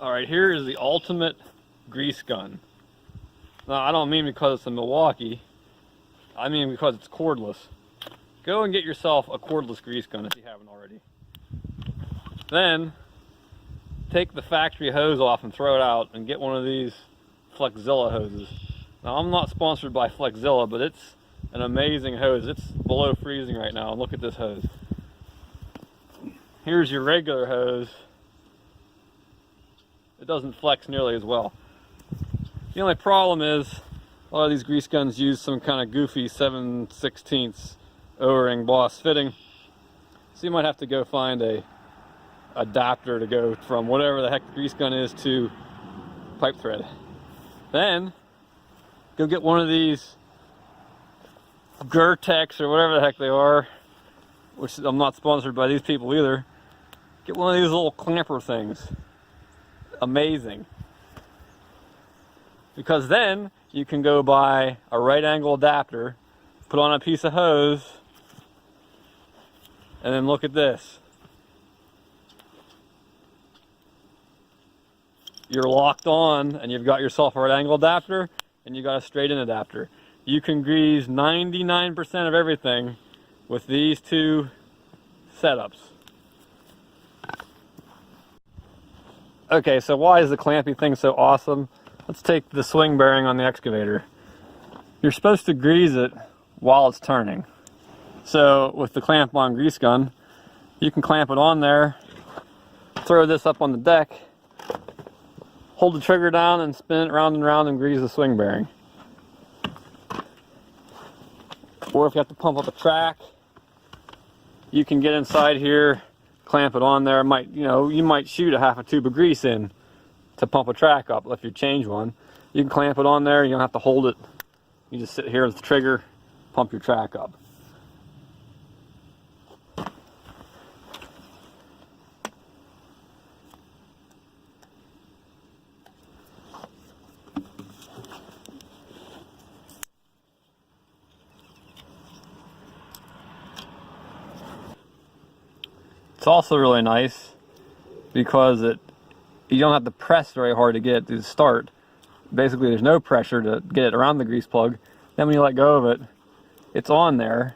Alright, here is the ultimate grease gun. Now, I don't mean because it's a Milwaukee. I mean because it's cordless. Go and get yourself a cordless grease gun if you haven't already. Then, take the factory hose off and throw it out and get one of these Flexzilla hoses. Now, I'm not sponsored by Flexzilla, but it's an amazing hose. It's below freezing right now, and look at this hose. Here's your regular hose. It doesn't flex nearly as well. The only problem is a lot of these grease guns use some kind of goofy 7/16 O-ring boss fitting, so you might have to go find a adapter to go from whatever the heck the grease gun is to pipe thread. Then go get one of these GURTECH or whatever the heck they are, which I'm not sponsored by these people either. Get one of these little clamper things. Amazing. Because then you can go buy a right angle adapter, put on a piece of hose, and then look at this. You're locked on and you've got yourself a right angle adapter and you got a straight in adapter. You can grease 99% of everything with these two setups. Okay, so why is the clampy thing so awesome? Let's take the swing bearing on the excavator. You're supposed to grease it while it's turning. So with the clamp on grease gun, you can clamp it on there, throw this up on the deck, hold the trigger down and spin it round and round and grease the swing bearing. Or if you have to pump up a track, you can get inside here, clamp it on there. You might shoot a half a tube of grease in to pump a track up if you change one. You can clamp it on there, you don't have to hold it. You just sit here with the trigger, pump your track up. It's also really nice because you don't have to press very hard to get it to start. Basically, there's no pressure to get it around the grease plug. Then when you let go of it, it's on there.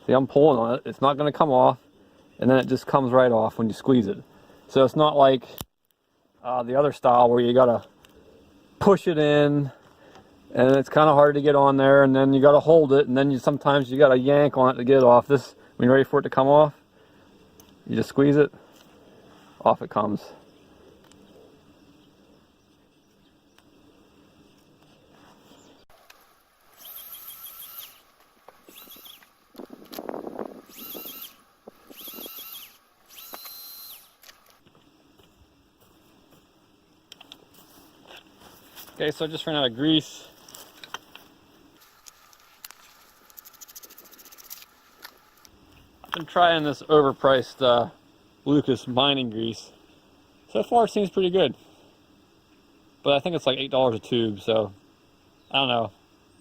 See, I'm pulling on it. It's not going to come off, and then it just comes right off when you squeeze it. So it's not like the other style where you got to push it in, and it's kind of hard to get on there, and then you got to hold it, and then sometimes you got to yank on it to get it off. This, when you're ready for it to come off, you just squeeze it, off it comes. Okay, so I just ran out of grease. I've been trying this overpriced Lucas mining grease. So far it seems pretty good. But I think it's like $8 a tube, so I don't know.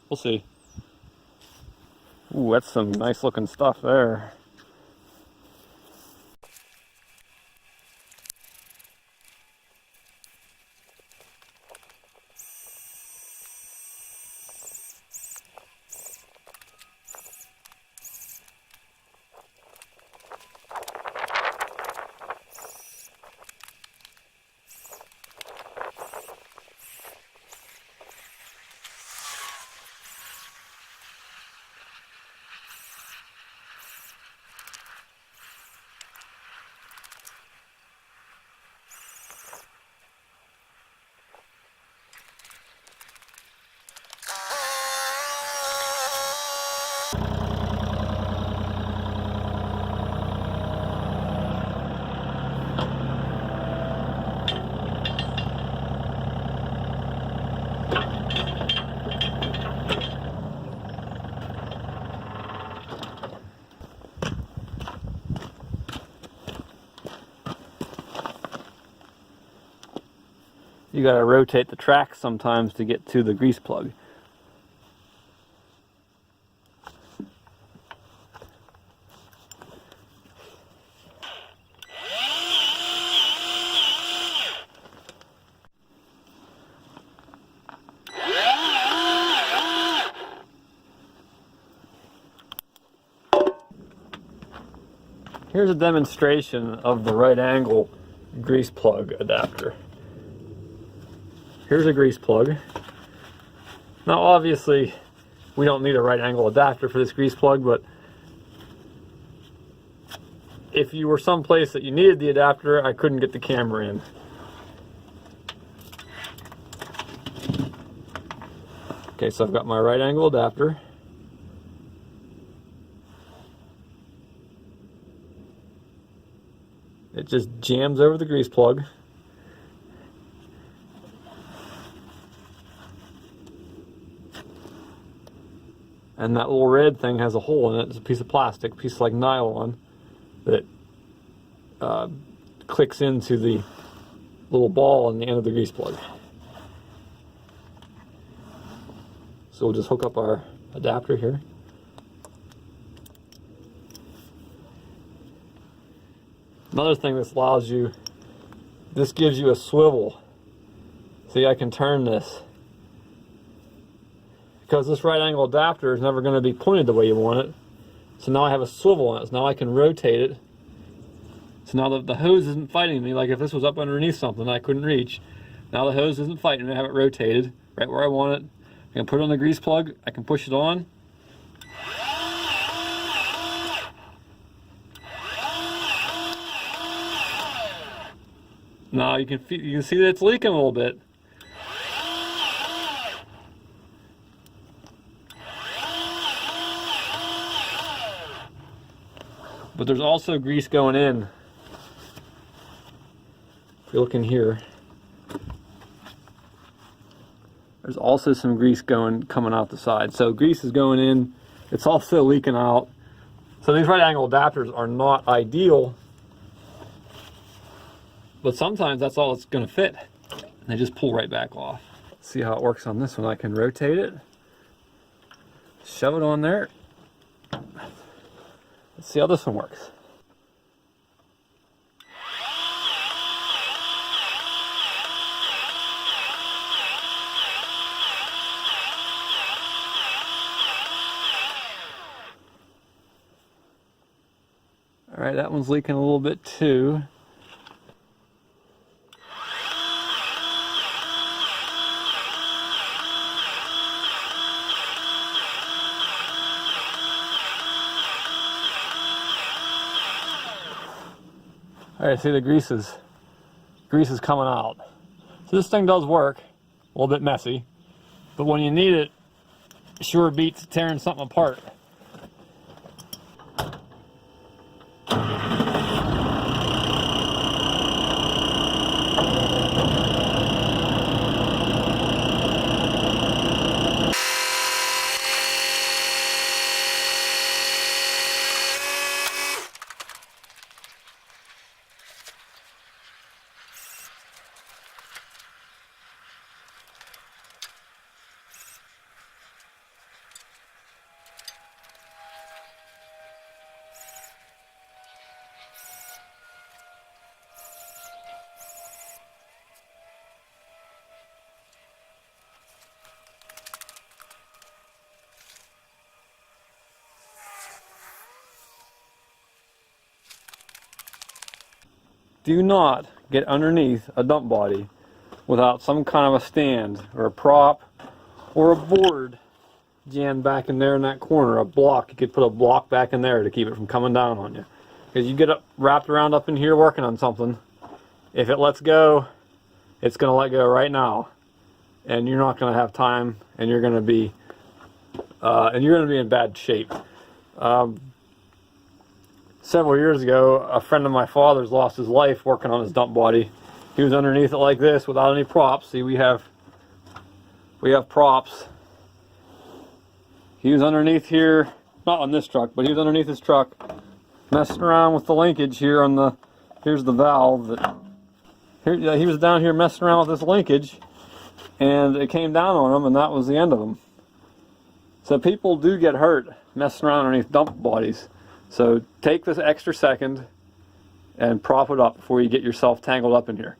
We'll see. Ooh, that's some nice looking stuff there. You gotta rotate the track sometimes to get to the grease plug. Here's a demonstration of the right angle grease plug adapter. Here's a grease plug. Now obviously we don't need a right angle adapter for this grease plug, but if you were someplace that you needed the adapter, I couldn't get the camera in. Okay, so I've got my right angle adapter. It just jams over the grease plug. And that little red thing has a hole in it. It's a piece of plastic, piece like nylon, that clicks into the little ball on the end of the grease plug. So we'll just hook up our adapter here. Another thing this allows you, this gives you a swivel. See, I can turn this. Because this right angle adapter is never going to be pointed the way you want it. So now I have a swivel on it. So now I can rotate it. So now the hose isn't fighting me. Like if this was up underneath something I couldn't reach. Now the hose isn't fighting me. I have it rotated right where I want it. I can put it on the grease plug. I can push it on. Now you can see that it's leaking a little bit. But there's also grease going in. If you look in here, there's also some grease coming out the side. So grease is going in. It's also leaking out. So these right angle adapters are not ideal, but sometimes that's all it's going to fit. And they just pull right back off. See how it works on this one. I can rotate it, shove it on there. Let's see how this one works. All right, that one's leaking a little bit too. All right, see the grease is coming out. So this thing does work, a little bit messy, but when you need it, sure beats tearing something apart. Do not get underneath a dump body without some kind of a stand or a prop or a board jammed back in there in that corner. A block, you could put a block back in there to keep it from coming down on you. Because you get it wrapped around up in here working on something, if it lets go, it's going to let go right now. And you're not going to have time, and you're going to be in bad shape. Several years ago, a friend of my father's lost his life working on his dump body. He was underneath it like this without any props. See, we have props. He was underneath here, not on this truck, but he was underneath his truck, messing around with the linkage here on the, here's the valve. He was down here messing around with this linkage, and it came down on him, and that was the end of him. So people do get hurt messing around underneath dump bodies. So take this extra second and prop it up before you get yourself tangled up in here.